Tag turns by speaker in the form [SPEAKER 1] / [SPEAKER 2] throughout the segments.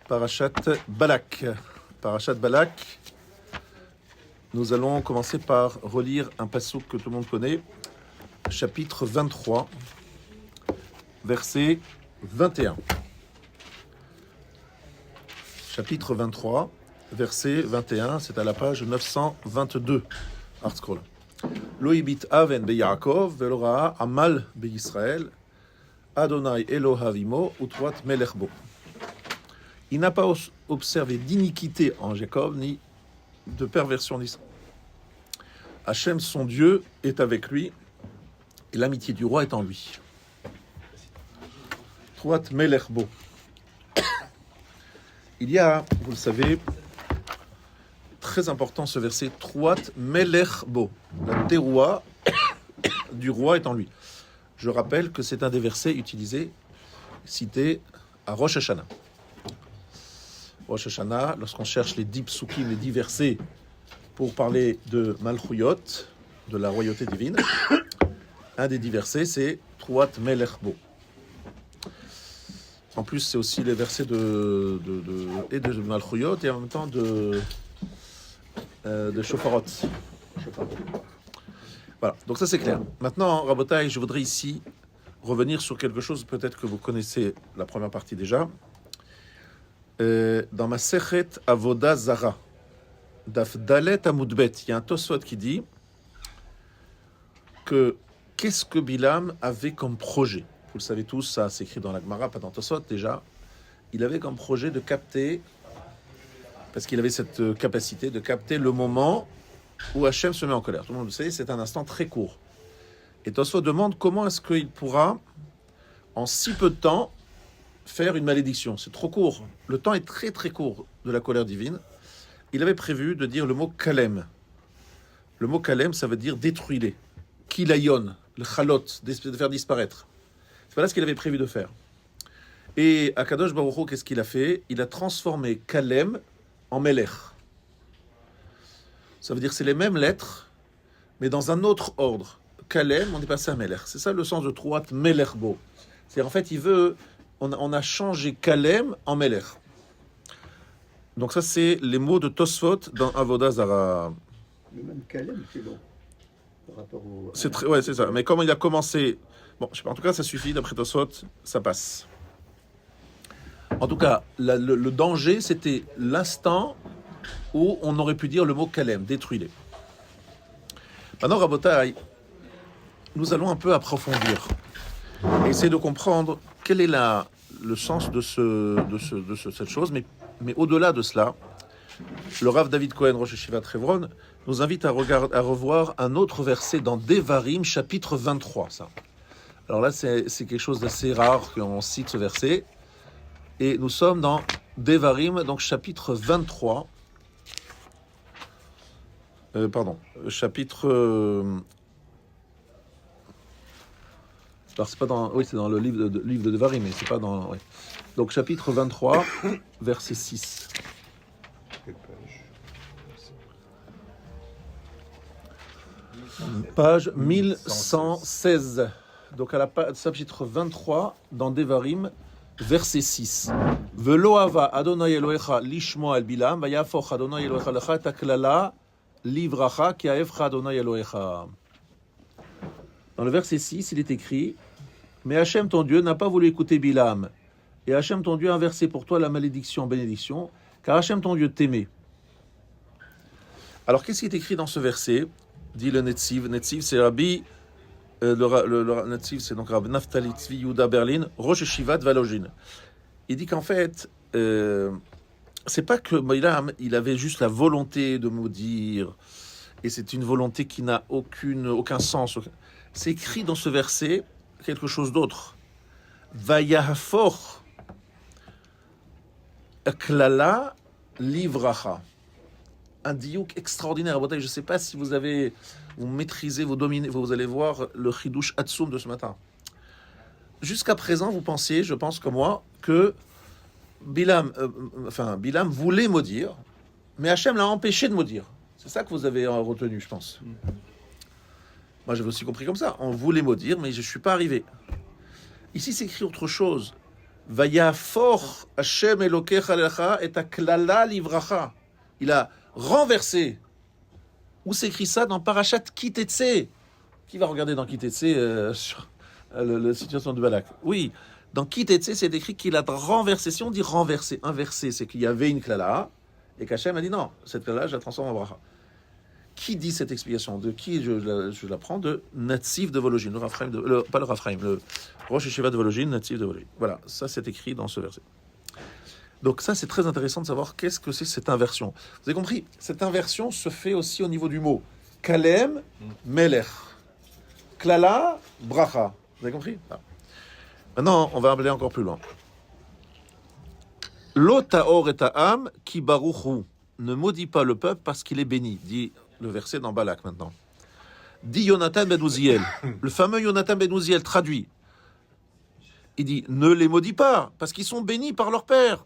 [SPEAKER 1] Parashat Balak. Parashat Balak. Nous allons commencer par relire un passouk que tout le monde connaît, chapitre 23, verset 21. Chapitre 23, verset 21, c'est à la page 922, ArtScroll. Lo ibit aven be Yaakov, velo ra'a amal be Yisrael, Adonai Elohim utrat melech bo. Il n'a pas observé d'iniquité en Jacob, ni de perversion d'Israël. Hachem, son Dieu, est avec lui, et l'amitié du roi est en lui. Utrat melech bo. Il y a, vous le savez, très important ce verset, Truat melech bo. La teroua du roi est en lui. Je rappelle que c'est un des versets utilisés, cités à Rosh Hashanah. Rosh Hashanah, lorsqu'on cherche les 10 psukim, les 10 versets pour parler de Malchuyot, de la royauté divine, un des 10 versets, c'est Truat melech bo. En plus, c'est aussi les versets de Malchuyot et en même temps de Shofarot. Voilà, donc ça c'est clair. Maintenant, Rabotai, je voudrais ici revenir sur quelque chose, peut-être que vous connaissez la première partie déjà. Dans ma Sechet Avoda Zara, Daf Dalet Amudbet, il y a un Tosfot qui dit que qu'est-ce que Bilam avait comme projet. Vous le savez tous, ça c'est écrit dans la Gemara, pas dans Tosfot déjà. Il avait comme projet de capter, parce qu'il avait cette capacité de capter le moment où Hachem se met en colère. Tout le monde le sait, c'est un instant très court. Et Tosfot demande comment est-ce qu'il pourra, en si peu de temps, faire une malédiction. C'est trop court. Le temps est très très court de la colère divine. Il avait prévu de dire le mot kalem. Le mot kalem, ça veut dire détruis-les. Kilayon, le chalot, de faire disparaître. C'est voilà ce qu'il avait prévu de faire. Et Akadosh Baruch Hu, qu'est-ce qu'il a fait? Il a transformé kalem en melech. Ça veut dire que c'est les mêmes lettres, mais dans un autre ordre. Kalem, on est passé à melech. C'est ça le sens de Truat melech bo. C'est en fait, on a changé Kalem en melech. Donc ça, c'est les mots de Tosfot dans Avoda Zara.
[SPEAKER 2] Le même Kalem, c'est bon. Par rapport au...
[SPEAKER 1] Ouais, c'est ça. Mais comme il a commencé... Bon, je sais pas, en tout cas, ça suffit. D'après Tosfot, ça passe. En tout cas, le danger, c'était l'instant où on aurait pu dire le mot Kalem, détruis-les. Maintenant, Rabotai, nous allons un peu approfondir. Essayer de comprendre quel est le sens de cette chose, mais au-delà de cela, le Rav David Cohen, Rosh Yeshivat Hebron, nous invite à revoir un autre verset dans Devarim, chapitre 23. Ça. Alors là, c'est quelque chose d'assez rare qu'on cite ce verset, et nous sommes dans Devarim, donc chapitre 23. Alors c'est pas dans, oui, c'est dans le livre de Devarim, mais c'est pas dans. Oui. Donc chapitre 23, verset 6. Page 1116. Donc à la page chapitre 23 dans Devarim, verset 6. Velo hava Adonai Elohecha lishmo al Bilam, vayafoch Adonai Elohecha lecha taklala livracha ki haevcha Adonai Elohecha. Dans le verset 6, il est écrit: mais Hachem ton Dieu n'a pas voulu écouter Bilam, et Hachem ton Dieu a inversé pour toi la malédiction en bénédiction, car Hachem ton Dieu t'aimait. Alors qu'est-ce qui est écrit dans ce verset? Dit le Netziv. Netziv, c'est Rabbi, le Netziv, c'est donc Rabbi Naftali Tzvi Yehuda Berlin, Rosh Yeshivat Volozhin. Il dit qu'en fait, c'est pas que Bilam, il avait juste la volonté de maudire, et c'est une volonté qui n'a aucun sens. C'est écrit dans ce verset quelque chose d'autre. Vayahafor klala livracha. Un diouk extraordinaire. Je ne sais pas si vous maîtrisez, vous dominez, vous allez voir le Chidush Hatsum de ce matin. Jusqu'à présent, vous pensiez, je pense comme moi, que Bilam voulait maudire, mais Hachem l'a empêché de maudire. C'est ça que vous avez retenu, je pense. Moi, j'avais aussi compris comme ça. On voulait maudire, mais je ne suis pas arrivé. Ici, c'est écrit autre chose. Vayafor Hashem Elokecha lecha et haklala livracha. Il a renversé. Où s'écrit ça dans Parashat Kitetse? Qui va regarder dans Kitetse la situation de Balak? Oui, dans Kitetse, c'est écrit qu'il a renversé. Si on dit renversé, inversé, c'est qu'il y avait une klala et qu'Hachem a dit non, cette klala, je la transforme en bracha. Qui dit cette explication? De qui je la prends? De Natsif de Vologine, pas le Raphaim, le Rosh Yeshiva de Vologine, Natsif de Vologine. Voilà, ça c'est écrit dans ce verset. Donc ça c'est très intéressant de savoir qu'est-ce que c'est cette inversion. Vous avez compris? Cette inversion se fait aussi au niveau du mot. Kalem, Melech. Klala, Bracha. Vous avez compris? Ah. Maintenant, on va aller encore plus loin. Lo ta'or et ta'am ki baruchu. Ne maudit pas le peuple parce qu'il est béni, dit le verset dans Balak maintenant. Dit Yonatan ben Uziel, le fameux Yonatan ben Uziel traduit. Il dit, ne les maudis pas, parce qu'ils sont bénis par leur père.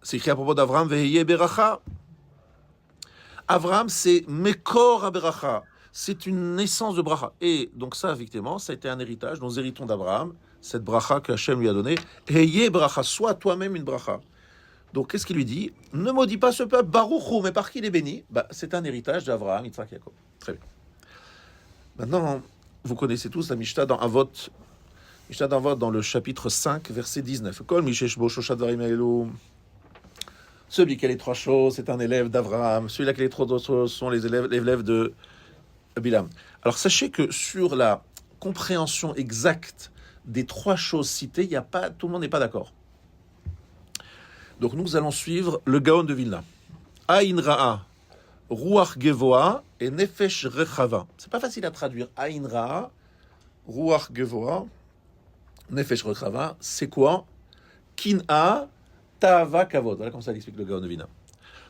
[SPEAKER 1] C'est écrit à propos d'Avraham, Veheye Beracha. Avraham, c'est Mekor Aberacha. C'est une naissance de bracha. Et donc ça, effectivement, ça a été un héritage. Nous héritons d'Abraham, cette bracha que Hachem lui a donnée. Heye Beracha, sois toi-même une bracha. Donc, qu'est-ce qu'il lui dit? Ne maudis pas ce peuple, Baruchou, mais par qui il est béni? C'est un héritage d'Avraham, Yitzhak, Jacob. Très bien. Maintenant, vous connaissez tous la Mishnah dans Avot. Mishnah d'Avot dans le chapitre 5, verset 19. Kol Misheshbo Shoshat Dvarim Haelu. Celui qui a les trois choses, c'est un élève d'Avraham. Celui-là qui a les trois choses sont les élèves de Bilam. Alors, sachez que sur la compréhension exacte des trois choses citées, il y a pas, tout le monde n'est pas d'accord. Donc nous allons suivre le Gaon de Vilna. Aïn Ra'a, Ruach Gevoa et Nefesh Rechava. C'est pas facile à traduire. Aïn Ra'a, Ruach Gevoa, Nefesh Rechava. C'est quoi? Kin'a, Ta'ava Kavod. Voilà comme ça l'explique le Gaon de Vilna.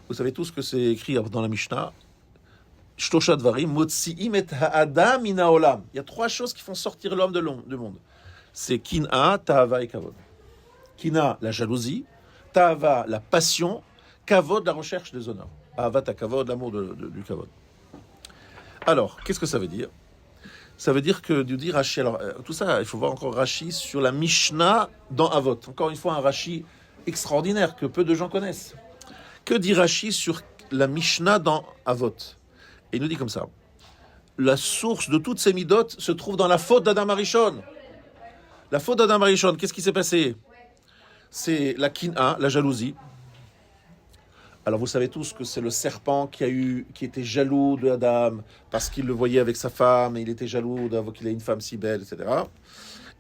[SPEAKER 1] Vous savez tous que c'est écrit dans la Mishnah. Shtosha Dvarim, Motzi'im et Ha'adam min ha'olam. Il y a trois choses qui font sortir l'homme du monde. C'est Kin'a, Ta'ava et Kavod. Kin'a, la jalousie. Ta'ava, la passion. Kavod, la recherche des honneurs. Avat à Kavod, l'amour du Kavod. Alors, qu'est-ce que ça veut dire? Ça veut dire que, dit Rashi, alors tout ça, il faut voir encore Rashi sur la Mishnah dans Avot. Encore une fois, un Rashi extraordinaire que peu de gens connaissent. Que dit Rashi sur la Mishnah dans Avot? Et il nous dit comme ça. La source de toutes ces midotes se trouve dans la faute d'Adam Arishon. La faute d'Adam Arishon, qu'est-ce qui s'est passé? C'est la kin'a, la jalousie. Alors vous savez tous que c'est le serpent qui était jaloux de Adam parce qu'il le voyait avec sa femme et il était jaloux d'avoir qu'il ait une femme si belle, etc.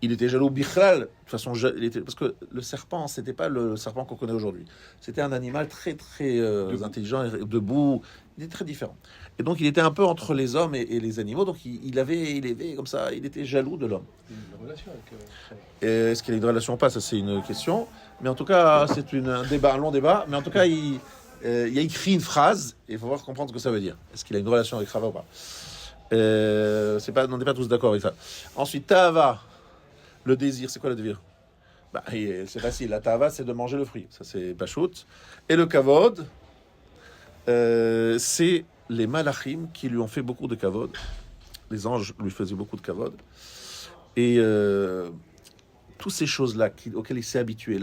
[SPEAKER 1] Il était jaloux bichlal, de toute façon, parce que le serpent, c'était pas le serpent qu'on connaît aujourd'hui. C'était un animal très très intelligent, et debout. Il était très différent. Et donc il était un peu entre les hommes et les animaux. Donc il avait comme ça, il était jaloux de l'homme.
[SPEAKER 2] Une relation avec.
[SPEAKER 1] Est-ce qu'il a une relation ou pas? Ça c'est une question. Mais en tout cas, c'est un long débat. Mais en tout cas, il y a écrit une phrase et il faut voir comprendre ce que ça veut dire. Est-ce qu'il a une relation avec Chava ou pas? On n'est pas tous d'accord avec ça. Ensuite, Ta'ava. Le désir, c'est quoi le désir? C'est facile. La ta'ava, c'est de manger le fruit. Ça, c'est Bachout. Et le kavod, c'est les malachim qui lui ont fait beaucoup de kavod. Les anges lui faisaient beaucoup de kavod. Et toutes ces choses-là auxquelles il s'est habitué,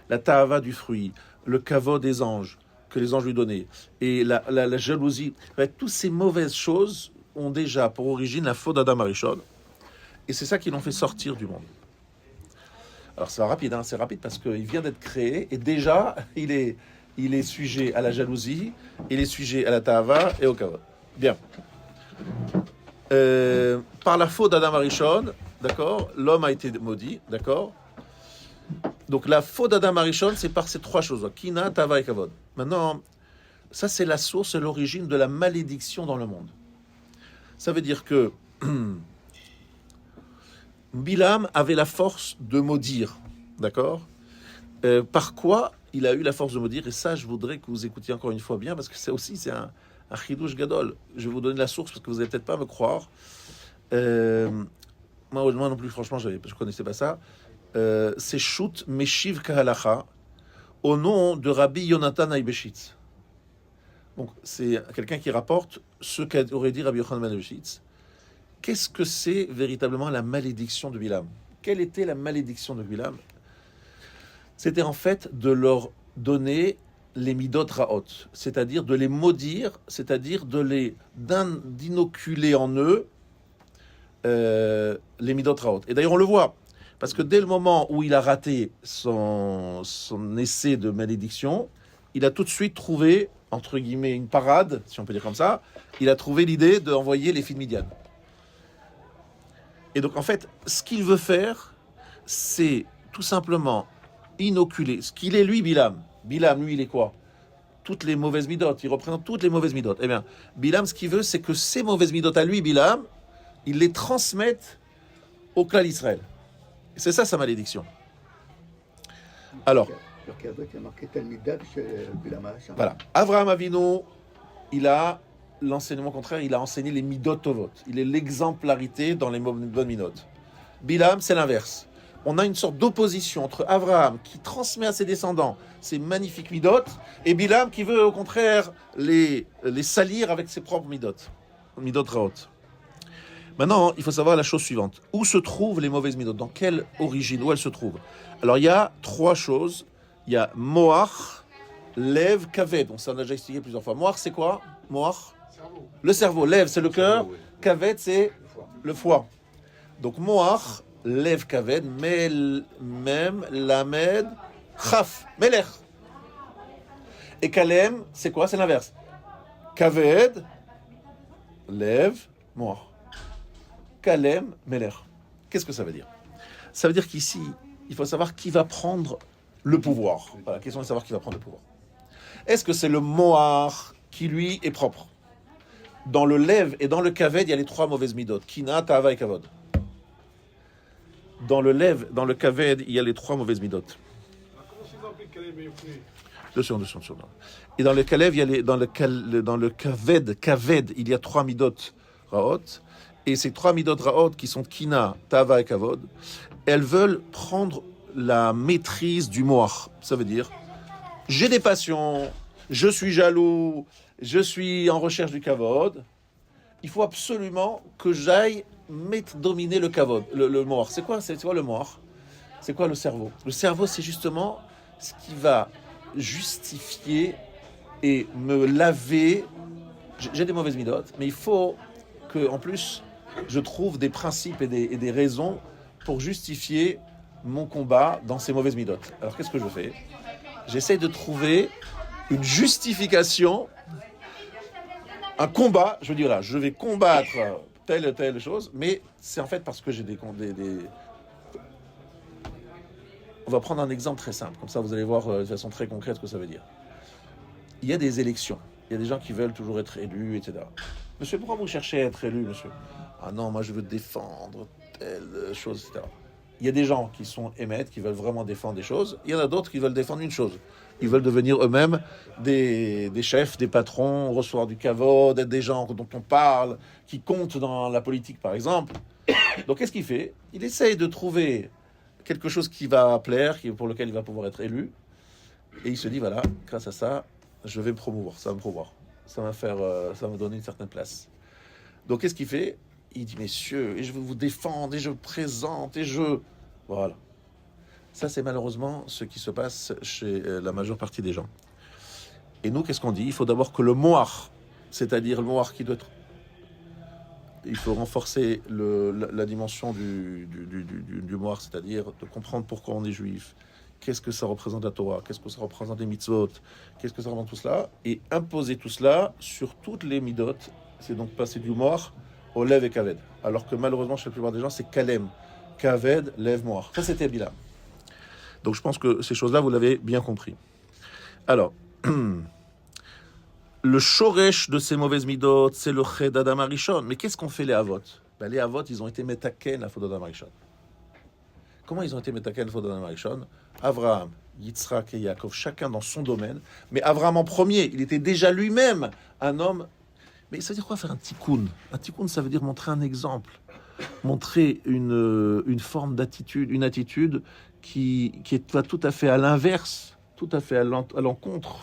[SPEAKER 1] la ta'ava du fruit, le kavod des anges, que les anges lui donnaient, et la jalousie, toutes ces mauvaises choses ont déjà pour origine la faute d'Adam Arishon. Et c'est ça qui l'ont fait sortir du monde. Alors c'est rapide, c'est rapide parce qu'il vient d'être créé et déjà il est sujet à la jalousie, il est sujet à la ta'ava et au kavod. Bien. Par la faute d'Adam Arishon, d'accord, l'homme a été maudit, d'accord. Donc la faute d'Adam Arishon, c'est par ces trois choses, kina, ta'ava et kavod. Maintenant, ça c'est la source et l'origine de la malédiction dans le monde. Ça veut dire que Bilam avait la force de maudire, d'accord? Par quoi il a eu la force de maudire? Et ça, je voudrais que vous écoutiez encore une fois bien, parce que c'est un chidouche gadol. Je vais vous donner la source, parce que vous n'allez peut-être pas me croire. Moi non plus, franchement, je ne connaissais pas ça. C'est Shut Meshiv Kahalacha, au nom de Rabbi Yonatan Aibeshitz. Donc, c'est quelqu'un qui rapporte ce qu'aurait dit Rabbi Yochanan ben Aibeshitz. Qu'est-ce que c'est véritablement la malédiction de Bilam? quelle était la malédiction de Bilam? C'était en fait de leur donner les midot raot, c'est-à-dire de les maudire, c'est-à-dire d'inoculer en eux les midot raot. Et d'ailleurs, on le voit, parce que dès le moment où il a raté son essai de malédiction, il a tout de suite trouvé, entre guillemets, une parade, si on peut dire comme ça. Il a trouvé l'idée d'envoyer les filles de Midian. Et donc, en fait, ce qu'il veut faire, c'est tout simplement inoculer ce qu'il est, lui, Bilam. Bilam, lui, il est quoi? Toutes les mauvaises midotes. Il représente toutes les mauvaises midotes. Eh bien, Bilam, ce qu'il veut, c'est que ces mauvaises midotes à lui, Bilam, il les transmette au clan d'Israël. C'est ça sa malédiction. Alors, voilà. Avraham Avinu, il a l'enseignement contraire, il a enseigné les midot tovot. Il est l'exemplarité dans les bonnes midotes. Bilam, c'est l'inverse. On a une sorte d'opposition entre Avraham qui transmet à ses descendants ces magnifiques midot et Bilam qui veut au contraire les salir avec ses propres midot raot. Maintenant, il faut savoir la chose suivante. Où se trouvent les mauvaises midot? Dans quelle origine? Où elles se trouvent? Alors, il y a trois choses. Il y a Moach, Lev, Kaved. On s'en a déjà expliqué plusieurs fois. Moach, c'est quoi? Moach? Le cerveau. Lev, c'est le cœur. Kaved, c'est le foie. Donc, Moach, Lev, Kaved, Mem, Lamed, Chaf, Melech. Et Kalem, c'est quoi? C'est l'inverse. Kaved, Lev, Moach. Kalem, Melech. Qu'est-ce que ça veut dire? Ça veut dire qu'ici, il faut savoir qui va prendre le pouvoir. Voilà, la question est de savoir qui va prendre le pouvoir. Est-ce que c'est le Moach qui, lui, est propre? Dans le Lev et dans le Kaved, il y a les trois mauvaises midot. Kina, Tava et Kavod. Dans le Lev, dans le Kaved, il y a les trois mauvaises midot. Deux secondes. Et dans le Kalev, il y a dans le Kaved, il y a trois midot raot. Et ces trois midot raot qui sont Kina, Tava et Kavod, elles veulent prendre la maîtrise du Moach. Ça veut dire, j'ai des passions, je suis jaloux, je suis en recherche du Kavod. Il faut absolument que j'aille dominer le Kavod, le Moach. C'est quoi le Moach? C'est quoi le cerveau? Le cerveau, c'est justement ce qui va justifier et me laver. J'ai des mauvaises midotes, mais il faut que, en plus, je trouve des principes et des raisons pour justifier mon combat dans ces mauvaises midotes. Alors qu'est-ce que je fais? J'essaie de trouver une justification, un combat. Je dis voilà, je vais combattre telle chose, mais c'est en fait parce que j'ai des... On va prendre un exemple très simple, comme ça vous allez voir de façon très concrète ce que ça veut dire. Il y a des élections, il y a des gens qui veulent toujours être élus, etc. Monsieur, pourquoi vous cherchez à être élu, monsieur? Ah non, moi je veux défendre telle chose, etc. Il y a des gens qui sont émettes, qui veulent vraiment défendre des choses. Il y en a d'autres qui veulent défendre une chose. Ils veulent devenir eux-mêmes des chefs, des patrons, recevoir du kavod, être des gens dont on parle, qui comptent dans la politique, par exemple. Donc qu'est-ce qu'il fait? Il essaye de trouver quelque chose qui va plaire, pour lequel il va pouvoir être élu. Et il se dit, voilà, grâce à ça, je vais me promouvoir, ça va me promouvoir. Ça va me donner une certaine place. Donc qu'est-ce qu'il fait? Il dit, messieurs, et je vais vous défendre, et je présente, et je... Voilà. Ça, c'est malheureusement ce qui se passe chez la majeure partie des gens. Et nous, qu'est-ce qu'on dit? Il faut d'abord que le moach, c'est-à-dire le moach qui doit être... Il faut renforcer la dimension du moach, c'est-à-dire de comprendre pourquoi on est juif, qu'est-ce que ça représente la Torah, qu'est-ce que ça représente les mitzvot, qu'est-ce que ça représente tout cela, et imposer tout cela sur toutes les midot. C'est donc passer du moach au lev et kaved. Alors que malheureusement, chez la plupart des gens, c'est kalem, kaved, lev, moach. Ça, c'était Bilam. Donc je pense que ces choses-là, vous l'avez bien compris. Alors, le shoresh de ces mauvaises midot, c'est le ched Adam Arishon. Mais qu'est-ce qu'ont fait les avot? Les avot, ils ont été metaken la faute d'Adam Arishon. Comment ils ont été metaken la faute d'Adam Arishon? Avraham, Yitzhak et Yaakov, chacun dans son domaine. Mais Avraham en premier, il était déjà lui-même un homme. Mais ça veut dire quoi faire un tikkun? Un tikkun, ça veut dire montrer un exemple, montrer une forme d'attitude, une attitude qui est tout à fait à l'inverse, tout à fait à l'encontre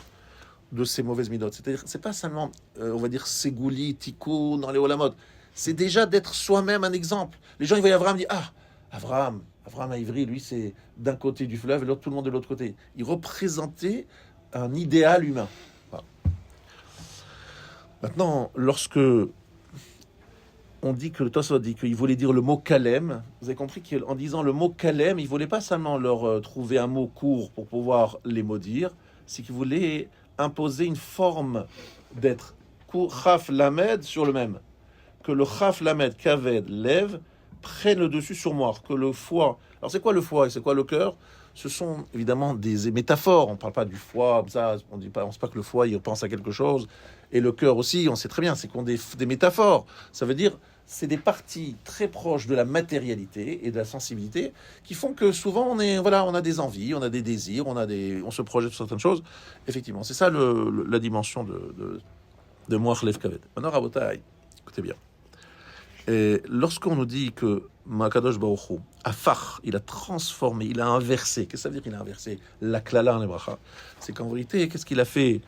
[SPEAKER 1] de ces mauvaises midot. C'est-à-dire, c'est pas seulement, on va dire, ségouli, tikkun, dans les olamot. C'est déjà d'être soi-même un exemple. Les gens, ils voient Avraham, disent, ah, Avraham, Abraham Ivri, lui, c'est d'un côté du fleuve et l'autre, tout le monde de l'autre côté. Il représentait un idéal humain. Voilà. Maintenant, lorsque on dit que le Tosfot dit qu'il voulait dire le mot Kalem, vous avez compris qu'en disant le mot Kalem, il ne voulait pas seulement leur trouver un mot court pour pouvoir les maudire, c'est qu'il voulait imposer une forme d'être Chaf Lamed sur le même. Que le Chaf Lamed Kaved lève prenne le dessus sur moi, que le foie. Alors c'est quoi le foie et c'est quoi le cœur? Ce sont évidemment des métaphores. On ne parle pas du foie comme ça. On ne sait pas que le foie il pense à quelque chose et le cœur aussi. On sait très bien, c'est qu'on des métaphores. Ça veut dire c'est des parties très proches de la matérialité et de la sensibilité qui font que souvent on a des envies, on a des désirs, on se projette sur certaines choses. Effectivement, c'est ça la dimension de Moach Lev Kaved. Maintenant, Rabotai, écoutez bien. Et lorsqu'on nous dit que Makadosh Baruch Hu, Afar, il a transformé, il a inversé. Qu'est-ce que ça veut dire qu'il a inversé la klala en hébracha? C'est qu'en vérité, qu'est-ce qu'il a fait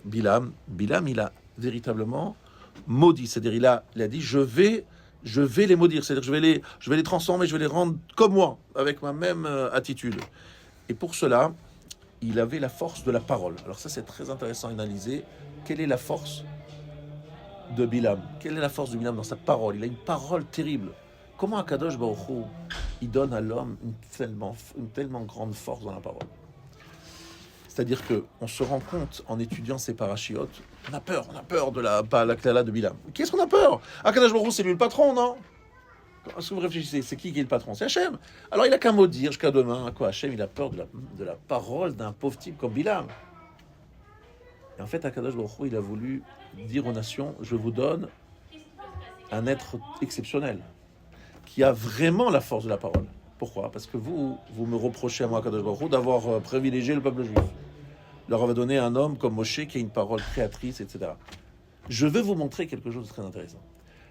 [SPEAKER 1] Bilam? Bilam, il a véritablement maudit. C'est-à-dire, il a dit, je vais les maudire. C'est-à-dire, je vais les transformer, je vais les rendre comme moi, avec ma même attitude. Et pour cela, il avait la force de la parole. Alors ça, c'est très intéressant à analyser. Quelle est la force de Bilam? Quelle est la force de Bilam dans sa parole? Il a une parole terrible. Comment Akadosh Baruch Hu, il donne à l'homme une tellement grande force dans la parole? C'est-à-dire qu'on se rend compte en étudiant ces parachiotes, on a peur de la klala de Bilam. Qu'est-ce qu'on a peur? Akadosh Baruch Hu, c'est lui le patron, non? Est-ce que vous réfléchissez? C'est qui est le patron? C'est Hachem. Alors il a qu'à maudire jusqu'à demain. Quoi, Hachem, il a peur de la parole d'un pauvre type comme Bilam. Et en fait, Akadosh Baruch Hu, il a voulu dire aux nations, je vous donne un être exceptionnel, qui a vraiment la force de la parole. Pourquoi? Parce que vous me reprochez à moi, Akadosh Baruch Hu, d'avoir privilégié le peuple juif. Leur avait donné un homme comme Moshe qui a une parole créatrice, etc. Je vais vous montrer quelque chose de très intéressant.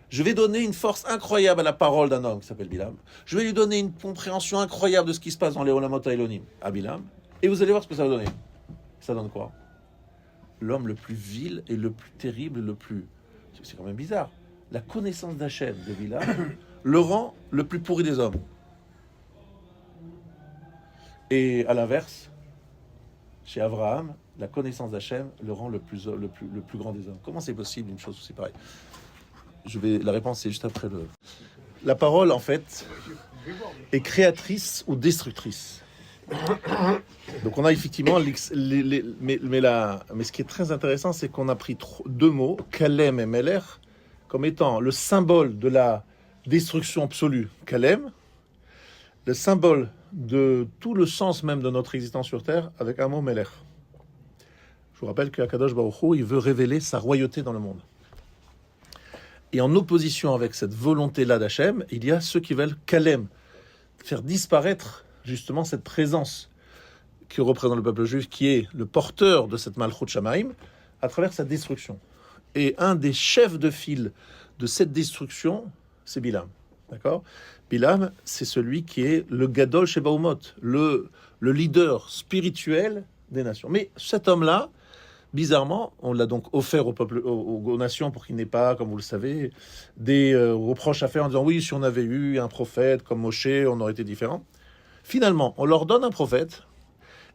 [SPEAKER 1] Je vais donner une force incroyable à la parole d'un homme qui s'appelle Bilam. Je vais lui donner une compréhension incroyable de ce qui se passe dans les Olamot Ha'ilonim à Bilam. Et vous allez voir ce que ça va donner. Ça donne quoi? L'homme le plus vil et le plus terrible, c'est quand même bizarre. La connaissance d'Hachem de Bilam le rend le plus pourri des hommes. Et à l'inverse, chez Abraham, la connaissance d'Hachem le rend le plus grand des hommes. Comment c'est possible une chose aussi pareille? La réponse c'est juste après La parole en fait est créatrice ou destructrice. Donc on a effectivement mais ce qui est très intéressant, c'est qu'on a pris deux mots, Kalem et Meler, comme étant le symbole de la destruction absolue, Kalem, le symbole de tout le sens même de notre existence sur Terre, avec un mot Meler. Je vous rappelle qu'Akadosh Baruch Hu, il veut révéler sa royauté dans le monde. Et en opposition avec cette volonté-là d'Hachem, il y a ceux qui veulent Kalem, faire disparaître justement cette présence que représente le peuple juif, qui est le porteur de cette Malchut Shamaim, à travers sa destruction. Et un des chefs de file de cette destruction, c'est Bilam. D'accord? Bilam, c'est celui qui est le Gadol Shebaumot, le leader spirituel des nations. Mais cet homme-là, bizarrement, on l'a donc offert au peuple, aux nations pour qu'il n'ait pas, comme vous le savez, des reproches à faire en disant oui, si on avait eu un prophète comme Moshe, on aurait été différent. Finalement, on leur donne un prophète,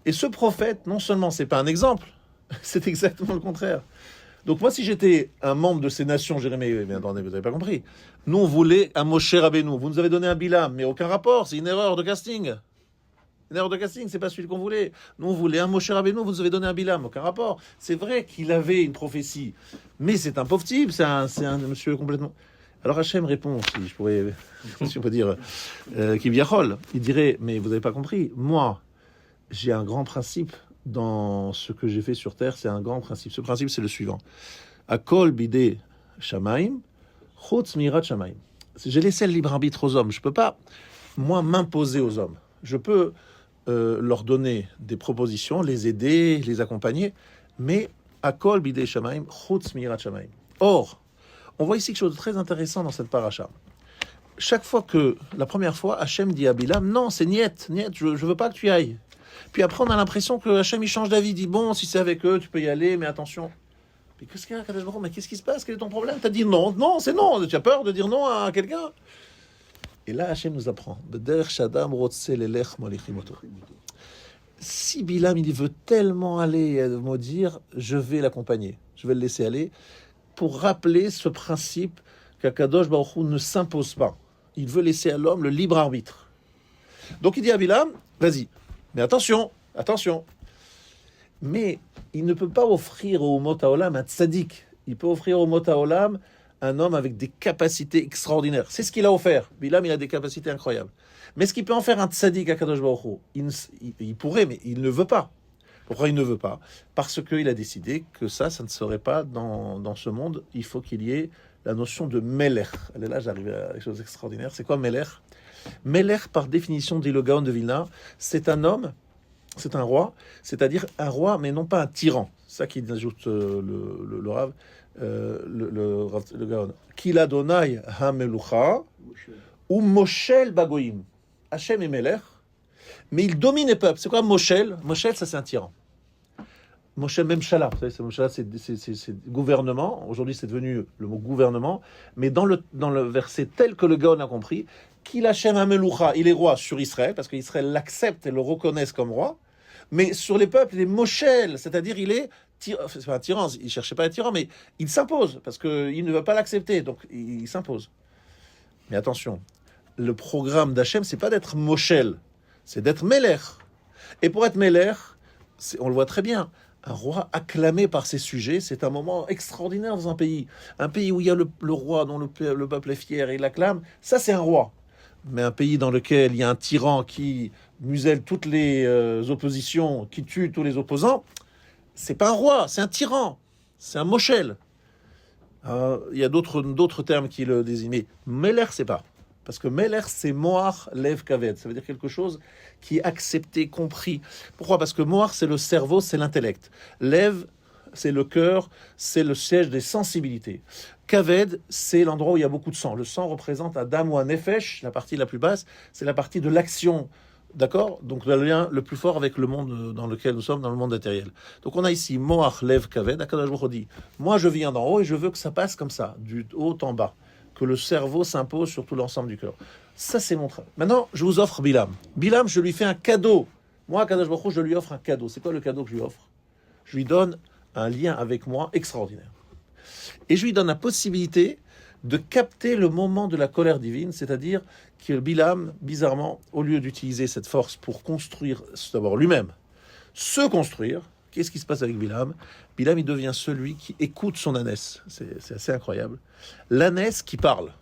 [SPEAKER 1] et ce prophète, non seulement c'est pas un exemple, c'est exactement le contraire. Donc moi, si j'étais un membre de ces nations, je dirais mais attendez, vous n'avez pas compris. Nous, on voulait un Moshe Rabbeinu. Vous nous avez donné un Bilam, mais aucun rapport, c'est une erreur de casting. Une erreur de casting, c'est pas celui qu'on voulait. Nous, on voulait un Moshe Rabbeinu, vous nous avez donné un Bilam, aucun rapport. C'est vrai qu'il avait une prophétie, mais c'est un pauvre type, c'est un monsieur complètement... Alors Hachem répond, si on peut dire, Kivyachol, il dirait, mais vous n'avez pas compris, moi, j'ai un grand principe dans ce que j'ai fait sur Terre, c'est un grand principe. Ce principe, c'est le suivant. Akol bidé shamaim, chutz mirat shamaim. J'ai laissé le libre arbitre aux hommes. Je ne peux pas, moi, m'imposer aux hommes. Je peux leur donner des propositions, les aider, les accompagner, mais akol bidé shamaim, chutz mirat shamaim. Or, on voit ici quelque chose de très intéressant dans cette paracha. Chaque fois la première fois, Hachem dit à Bilam, non, c'est niet, je veux pas que tu y ailles. Puis après, on a l'impression que Hachem, il change d'avis, il dit, bon, si c'est avec eux, tu peux y aller, mais attention. Mais qu'est-ce qu'il y a, mais qu'est-ce qui se passe? Quel est ton problème? Tu as dit non, c'est non. Tu as peur de dire non à quelqu'un? Et là, Hachem nous apprend. B'derech shadam rotse lelech molichim oto. Si Bilam, il veut tellement aller me dire, je vais l'accompagner, je vais le laisser aller, pour rappeler ce principe qu'Akadosh Baruch Hu ne s'impose pas. Il veut laisser à l'homme le libre arbitre. Donc il dit à Bilam, vas-y, mais attention, attention. Mais il ne peut pas offrir au Mot Haolam un tzaddik. Il peut offrir au Mot Haolam un homme avec des capacités extraordinaires. C'est ce qu'il a offert. Bilam, il a des capacités incroyables. Mais est-ce qu'il peut en faire un tzaddik à Kadosh Baruch Hu? Il pourrait, mais il ne veut pas. Pourquoi il ne veut pas? Parce qu'il a décidé que ça ne serait pas dans ce monde. Il faut qu'il y ait la notion de Melech. Allez, là, j'arrive à quelque chose d'extraordinaire. C'est quoi Melech? Melech, par définition, dit le Gaon de Vilna, c'est un homme, c'est un roi, c'est-à-dire un roi, mais non pas un tyran. C'est ça qu'il ajoute le Rav, le Gaon. Qu'il Adonai Hamelucha ou Moshel Bagoim. Hachem est Melech, mais il domine les peuples. C'est quoi Moshel? Moshel, ça c'est un tyran. Moshel Memshala, vous savez, Memshala, c'est gouvernement. Aujourd'hui, c'est devenu le mot gouvernement. Mais dans le verset tel que le Gaon a compris, qu'il Hachem Hamelucha, il est roi sur Israël, parce qu'Israël l'accepte et le reconnaisse comme roi. Mais sur les peuples, il est Moshel, c'est-à-dire il est c'est pas un tyran, il cherchait pas à être tyran, mais il s'impose, parce qu'il ne veut pas l'accepter, donc il s'impose. Mais attention, le programme d'Hachem, c'est pas d'être Moshel, c'est d'être Melech. Et pour être Melech, on le voit très bien, un roi acclamé par ses sujets, c'est un moment extraordinaire dans un pays où il y a le roi, dont le peuple est fier et il l'acclame, ça c'est un roi. Mais un pays dans lequel il y a un tyran qui muselle toutes les oppositions, qui tue tous les opposants, c'est pas un roi, c'est un tyran, c'est un moshel. Il y a d'autres termes qui le désignent, mais Melech, c'est pas. Parce que Melech, c'est Moar Lev Kaved. Ça veut dire quelque chose qui est accepté, compris. Pourquoi? Parce que Moar, c'est le cerveau, c'est l'intellect. Lev, c'est le cœur, c'est le siège des sensibilités. Kaved, c'est l'endroit où il y a beaucoup de sang. Le sang représente Adam ou un Nefesh, la partie la plus basse, c'est la partie de l'action. D'accord? Donc le lien le plus fort avec le monde dans lequel nous sommes, dans le monde matériel. Donc on a ici Moach Lev Kaved, Akadosh Baruch Hu dit, moi je viens d'en haut et je veux que ça passe comme ça, du haut en bas, que le cerveau s'impose sur tout l'ensemble du cœur. Ça c'est mon travail. Maintenant, je vous offre Bilam. Bilam, je lui fais un cadeau. Moi, Akadosh Baruch Hu, je lui offre un cadeau. C'est quoi le cadeau que je lui offre? Je lui donne un lien avec moi extraordinaire. Et je lui donne la possibilité de capter le moment de la colère divine, c'est-à-dire que Bilam, bizarrement, au lieu d'utiliser cette force pour construire d'abord lui-même, se construire, qu'est-ce qui se passe avec Bilam? Bilam, il devient celui qui écoute son ânesse. C'est assez incroyable. L'ânesse qui parle.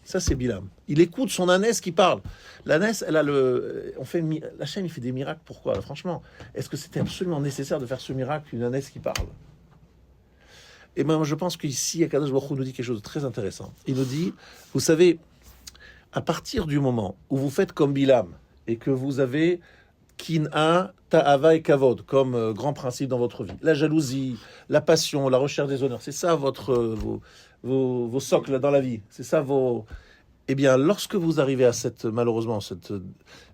[SPEAKER 1] Ça, c'est Bilam. Il écoute son ânesse qui parle. L'ânesse, elle a la chaîne, il fait des miracles. Pourquoi? Franchement, est-ce que c'était absolument nécessaire de faire ce miracle, une ânesse qui parle? Et moi, je pense qu'ici, Akadosh Baruch Hu nous dit quelque chose de très intéressant. Il nous dit, vous savez, à partir du moment où vous faites comme Bilam et que vous avez Kin'a, Ta'ava et Kavod comme grand principe dans votre vie, la jalousie, la passion, la recherche des honneurs, c'est ça vos socles dans la vie, c'est ça vos... Eh bien, lorsque vous arrivez à malheureusement, cette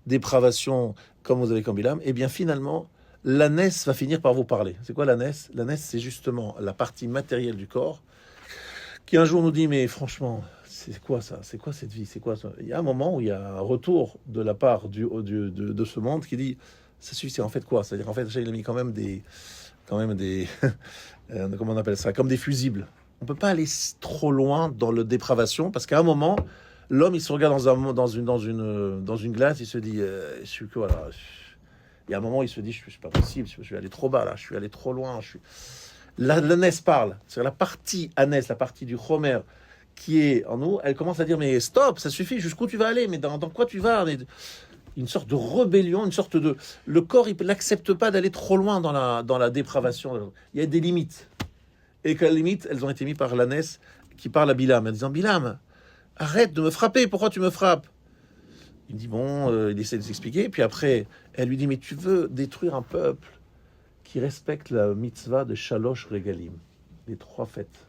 [SPEAKER 1] dépravation comme vous avez comme Bilam, eh bien, finalement, l'ânesse va finir par vous parler. C'est quoi l'ânesse? L'ânesse, c'est justement la partie matérielle du corps qui un jour nous dit, mais franchement, c'est quoi ça? C'est quoi cette vie? C'est quoi ça? Il y a un moment où il y a un retour de la part de ce monde qui dit, ça suffit, c'est en fait quoi? C'est-à-dire, en fait, il a mis quand même des comment on appelle ça? Comme des fusibles. On peut pas aller trop loin dans le dépravation parce qu'à un moment, l'homme, il se regarde dans une glace, il se dit, je suis quoi là? Il y a un moment où il se dit, je suis pas possible, je suis allé trop bas là, je suis allé trop loin. L'ânesse parle, c'est la partie ânesse, la partie du chomer qui est en nous, elle commence à dire, mais stop, ça suffit, jusqu'où tu vas aller, mais dans quoi tu vas? Une sorte de rébellion, une sorte de... Le corps, il n'accepte pas d'aller trop loin dans la dépravation. Il y a des limites. Et que les limites, elles ont été mises par l'ânesse qui parle à Bilam, en disant, Bilam, arrête de me frapper, pourquoi tu me frappes? Il dit, il essaie de s'expliquer, puis après, elle lui dit, mais tu veux détruire un peuple qui respecte la mitzvah de Shalosh Regalim, les 3 fêtes.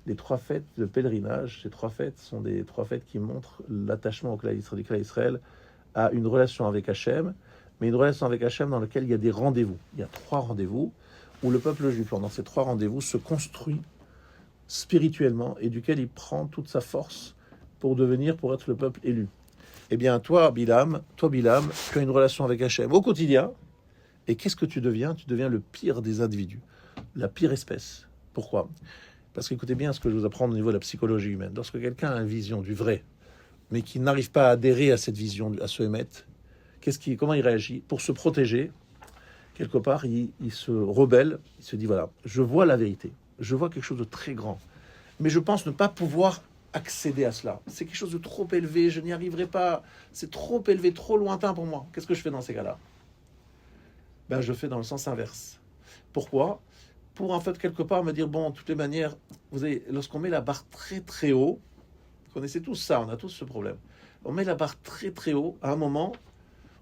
[SPEAKER 1] Les 3 fêtes de pèlerinage, ces 3 fêtes sont des 3 fêtes qui montrent l'attachement du clan Israël à une relation avec Hachem, mais une relation avec Hachem dans laquelle il y a des rendez-vous. Il y a 3 rendez-vous où le peuple juif, pendant ces 3 rendez-vous, se construit spirituellement et duquel il prend toute sa force pour être le peuple élu. Eh bien, toi, Bilam, tu as une relation avec Hachem au quotidien. Et qu'est-ce que tu deviens? Tu deviens le pire des individus, la pire espèce. Pourquoi? Parce qu'écoutez bien ce que je vous apprends au niveau de la psychologie humaine. Lorsque quelqu'un a une vision du vrai, mais qui n'arrive pas à adhérer à cette vision, à ce émettre, comment il réagit? Pour se protéger, quelque part, il se rebelle, il se dit, voilà, je vois la vérité, je vois quelque chose de très grand, mais je pense ne pas pouvoir accéder à cela. C'est quelque chose de trop élevé, je n'y arriverai pas, c'est trop élevé, trop lointain pour moi. Qu'est-ce que je fais dans ces cas-là? Ben, je fais dans le sens inverse. Pourquoi? Pour en fait, quelque part, me dire, bon, de toutes les manières, vous savez, lorsqu'on met la barre très très haut, vous connaissez tous ça, on a tous ce problème. On met la barre très très haut, à un moment,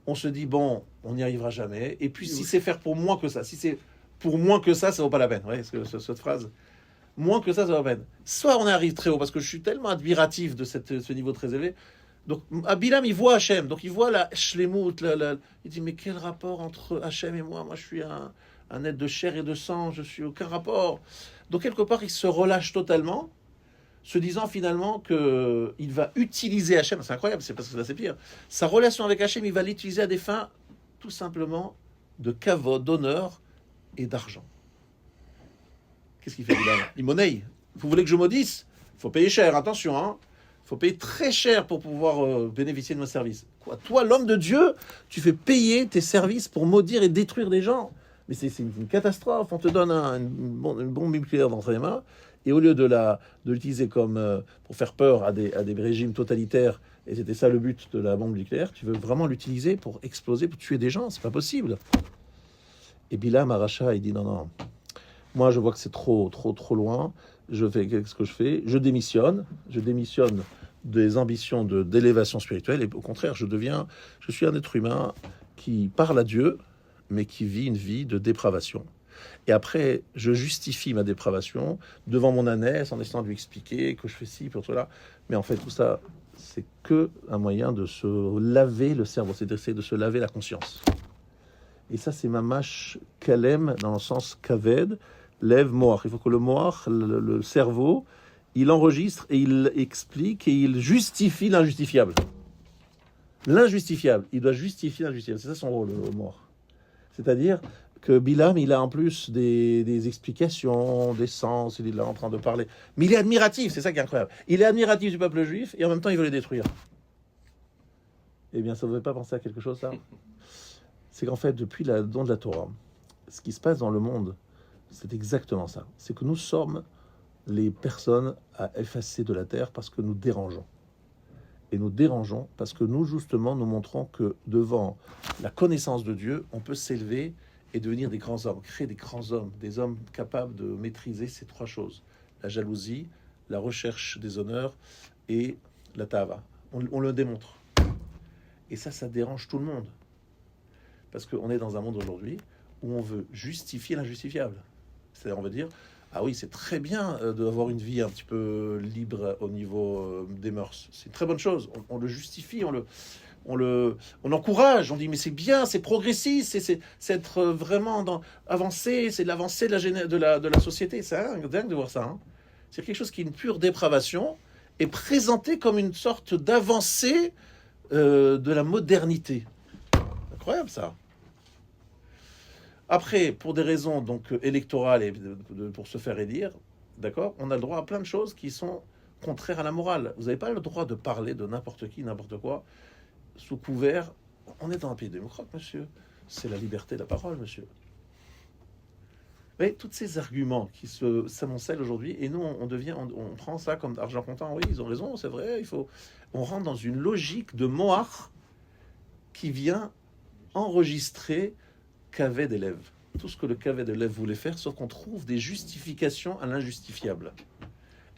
[SPEAKER 1] on se dit, bon, on n'y arrivera jamais. Et puis, si c'est faire pour moins que ça, si c'est pour moins que ça vaut pas la peine. Vous voyez, cette phrase, moins que ça vaut pas la peine. Soit on arrive très haut, parce que je suis tellement admiratif de ce niveau très élevé. Donc, Bilam, il voit Hachem, donc il voit la shlemut, il dit, mais quel rapport entre Hachem et moi? Moi, je suis un être de chair et de sang, je suis aucun rapport. Donc, quelque part, il se relâche totalement, se disant finalement qu'il va utiliser Hachem, c'est incroyable, c'est parce que là c'est pire, sa relation avec Hachem, il va l'utiliser à des fins tout simplement de kavod, d'honneur et d'argent. Qu'est-ce qu'il fait, Bilam? Il monnaie. Vous voulez que je maudisse? Il faut payer cher, attention, hein. Il faut payer très cher pour pouvoir bénéficier de nos services. Quoi? Toi, l'homme de Dieu, tu fais payer tes services pour maudire et détruire des gens. Mais c'est une catastrophe. On te donne une bombe nucléaire dans les mains, et au lieu de l'utiliser comme pour faire peur à des régimes totalitaires, et c'était ça le but de la bombe nucléaire, tu veux vraiment l'utiliser pour exploser, pour tuer des gens. C'est pas possible. Et Bilam Aracha, il dit non. Moi, je vois que c'est trop loin. Qu'est-ce que je fais? Je démissionne des ambitions d'élévation spirituelle, et au contraire, je suis un être humain qui parle à Dieu, mais qui vit une vie de dépravation. Et après, je justifie ma dépravation devant mon ânesse en essayant de lui expliquer que je fais ci pour cela. Mais en fait, tout ça, c'est que un moyen de se laver le cerveau, c'est d'essayer de se laver la conscience. Et ça, c'est mamash kalem dans le sens kaved, lève moach. Il faut que le moach, le cerveau, il enregistre et il explique et il justifie l'injustifiable. L'injustifiable, il doit justifier l'injustifiable. C'est ça son rôle, le moach. C'est-à-dire que Bilam, il a en plus des explications, des sens, il est là en train de parler. Mais il est admiratif, c'est ça qui est incroyable. Il est admiratif du peuple juif et en même temps, il veut les détruire. Eh bien, ça ne vous fait pas penser à quelque chose, ça? C'est qu'en fait, depuis le don de la Torah, ce qui se passe dans le monde, c'est exactement ça. C'est que nous sommes les personnes à effacer de la terre parce que nous dérangeons. Et nous dérangeons parce que nous, justement, nous montrons que devant la connaissance de Dieu, on peut s'élever et devenir des grands hommes, créer des grands hommes, des hommes capables de maîtriser ces trois choses: la jalousie, la recherche des honneurs et la tava. On le démontre. Et ça dérange tout le monde. Parce qu'on est dans un monde aujourd'hui où on veut justifier l'injustifiable. C'est-à-dire, on veut dire, ah oui, c'est très bien d'avoir une vie un petit peu libre au niveau des mœurs. C'est une très bonne chose. On le justifie, on encourage. On dit, mais c'est bien, c'est progressiste, c'est être vraiment avancé, c'est l'avancée de la société. C'est dingue de voir ça. Hein. C'est quelque chose qui est une pure dépravation et présenté comme une sorte d'avancée de la modernité. Incroyable ça. Après, pour des raisons donc électorales et pour se faire élire, d'accord, on a le droit à plein de choses qui sont contraires à la morale. Vous n'avez pas le droit de parler de n'importe qui, n'importe quoi, sous couvert. On est dans un pays démocrate, monsieur. C'est la liberté de la parole, monsieur. Vous voyez, tous ces arguments qui s'amoncellent aujourd'hui, et nous, on prend ça comme argent comptant. Oui, ils ont raison, c'est vrai. On rentre dans une logique de moach qui vient enregistrer qu'avait d'élèves. Tout ce que le qu'avait d'élèves voulait faire, sauf qu'on trouve des justifications à l'injustifiable.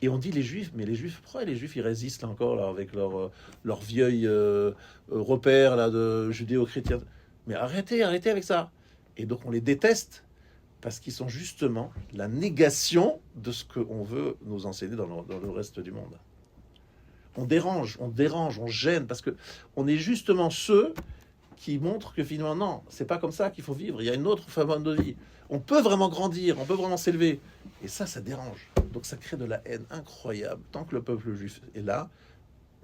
[SPEAKER 1] Et on dit les Juifs, mais les Juifs, pourquoi les Juifs ils résistent là encore là, avec leur vieil repère là, de judéo-chrétien? Mais arrêtez avec ça. Et donc on les déteste parce qu'ils sont justement la négation de ce qu'on veut nous enseigner dans le reste du monde. On dérange, on gêne, parce que on est justement ceux qui montrent que finalement, non, c'est pas comme ça qu'il faut vivre. Il y a une autre façon de vie. On peut vraiment grandir, on peut vraiment s'élever. Et ça dérange. Donc ça crée de la haine incroyable. Tant que le peuple juif est là,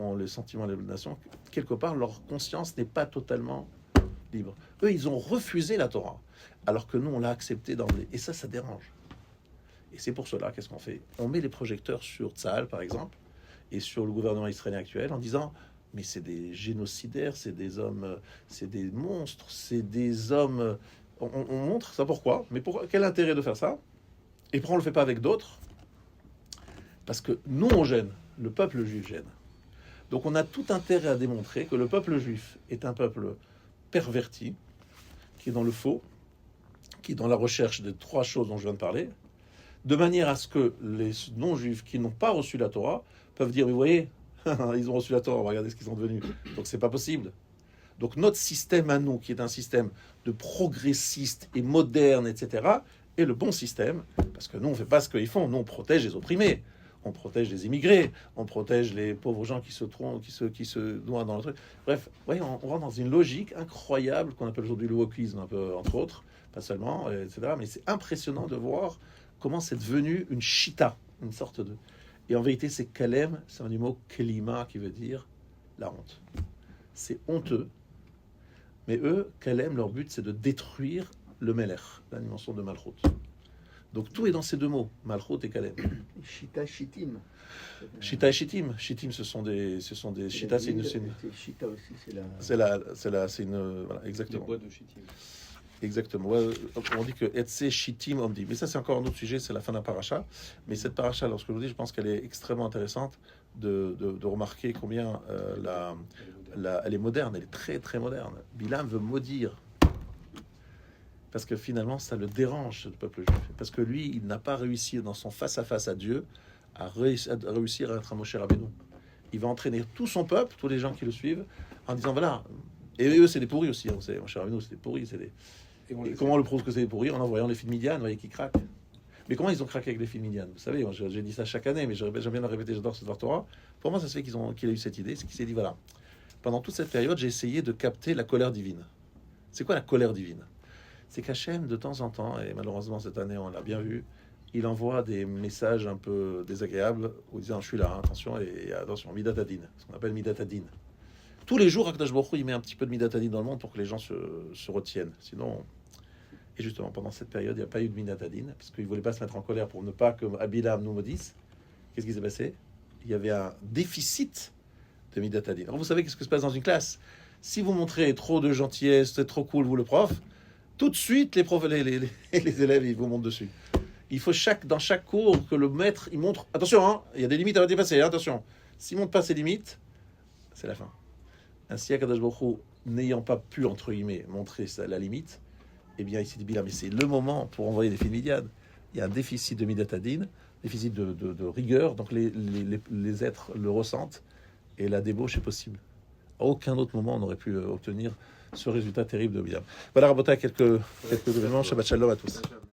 [SPEAKER 1] ont le sentiment de la nation, quelque part, leur conscience n'est pas totalement libre. Eux, ils ont refusé la Torah, alors que nous, on l'a acceptée d'emblée. Et ça dérange. Et c'est pour cela, qu'est-ce qu'on fait? On met les projecteurs sur Tzahal, par exemple, et sur le gouvernement israélien actuel, en disant, mais c'est des génocidaires, c'est des hommes, c'est des monstres, c'est des hommes... On montre ça pourquoi? Mais quel intérêt de faire ça? Et pourquoi on ne le fait pas avec d'autres? Parce que nous, on gêne, le peuple juif gêne. Donc on a tout intérêt à démontrer que le peuple juif est un peuple perverti, qui est dans le faux, qui est dans la recherche des trois choses dont je viens de parler, de manière à ce que les non-juifs qui n'ont pas reçu la Torah peuvent dire, mais vous voyez, ils ont reçu la Torah, regardez ce qu'ils sont devenus. Donc c'est pas possible. Donc notre système à nous, qui est un système de progressiste et moderne, etc., est le bon système, parce que nous, on ne fait pas ce qu'ils font. Nous, on protège les opprimés, on protège les immigrés, on protège les pauvres gens qui se noient dans le truc. Bref, voyez, on rentre dans une logique incroyable qu'on appelle aujourd'hui le wokisme, un peu, entre autres, pas seulement, etc. Mais c'est impressionnant de voir comment c'est devenu une chita, une sorte de... Et en vérité, c'est kalem, c'est un du mot kelima qui veut dire la honte. C'est honteux. Mais eux, kalem, leur but, c'est de détruire le melech, la dimension de Malchut. Donc tout est dans ces deux mots, Malchut et kalem.
[SPEAKER 2] Shita, Shitim.
[SPEAKER 1] Shita et Shittim. Shittim, ce sont des Shita, c'est une...
[SPEAKER 2] Shita aussi,
[SPEAKER 1] c'est une... Voilà, exactement.
[SPEAKER 3] Les bois de Shittim.
[SPEAKER 1] Exactement. Ouais, on dit que Etse Shittim Omdi. Mais ça, c'est encore un autre sujet, c'est la fin d'un paracha. Mais cette paracha, lorsque je vous dis, je pense qu'elle est extrêmement intéressante de remarquer combien elle est moderne, elle est très très moderne. Bilam veut maudire. Parce que finalement, ça le dérange, le peuple juif. Parce que lui, il n'a pas réussi dans son face-à-face à Dieu à réussir à être un Moshe Rabbeinu. Il va entraîner tout son peuple, tous les gens qui le suivent, en disant, voilà, et eux, c'est des pourris aussi. Hein, vous savez, Moshe Rabbeinu, c'est des pourris, c'est des... Et comment on le prouve que c'est des pourris? En envoyant les filles de Midian, vous voyez, qui craquent. Mais comment ils ont craqué avec les filles de Midian? Vous savez, moi, j'ai dit ça chaque année, mais j'aime bien le répéter, j'adore cette Torah. Pour moi, ça se fait qu'il a eu cette idée, c'est qu'il s'est dit, voilà, pendant toute cette période, j'ai essayé de capter la colère divine. C'est quoi la colère divine? C'est qu'Hachem, de temps en temps, et malheureusement cette année, on l'a bien vu, il envoie des messages un peu désagréables, en disant, je suis là, hein, attention, et attention, Midatadin, ce qu'on appelle Midatadin. Tous les jours, Akadosh Baruch Hu, il met un petit peu de Midatadin dans le monde pour que les gens se retiennent. Sinon... Et justement, pendant cette période, il n'y a pas eu de Midatadin, parce qu'il ne voulait pas se mettre en colère pour ne pas que Abilam nous maudisse. Qu'est-ce qui s'est passé? Il y avait un déficit de Midatadin. Alors vous savez qu'est-ce que se passe dans une classe? Si vous montrez trop de gentillesse, c'est trop cool, vous le prof, tout de suite, les élèves, ils vous montent dessus. Il faut dans chaque cours que le maître, il montre... Attention, hein, il y a des limites à dépasser, hein, attention. S'il ne montre pas ses limites, c'est la fin. Ainsi, Akadosh Baruch Hu, n'ayant pas pu, entre guillemets, montrer la limite, eh bien, il s'est dit, mais c'est le moment pour envoyer des filles de Midian. Il y a un déficit de Midatadin, déficit de rigueur, donc les êtres le ressentent, et la débauche est possible. À aucun autre moment, on n'aurait pu obtenir ce résultat terrible de Bilam. Voilà, Rabota, quelques éléments. Shabbat Shalom à tous.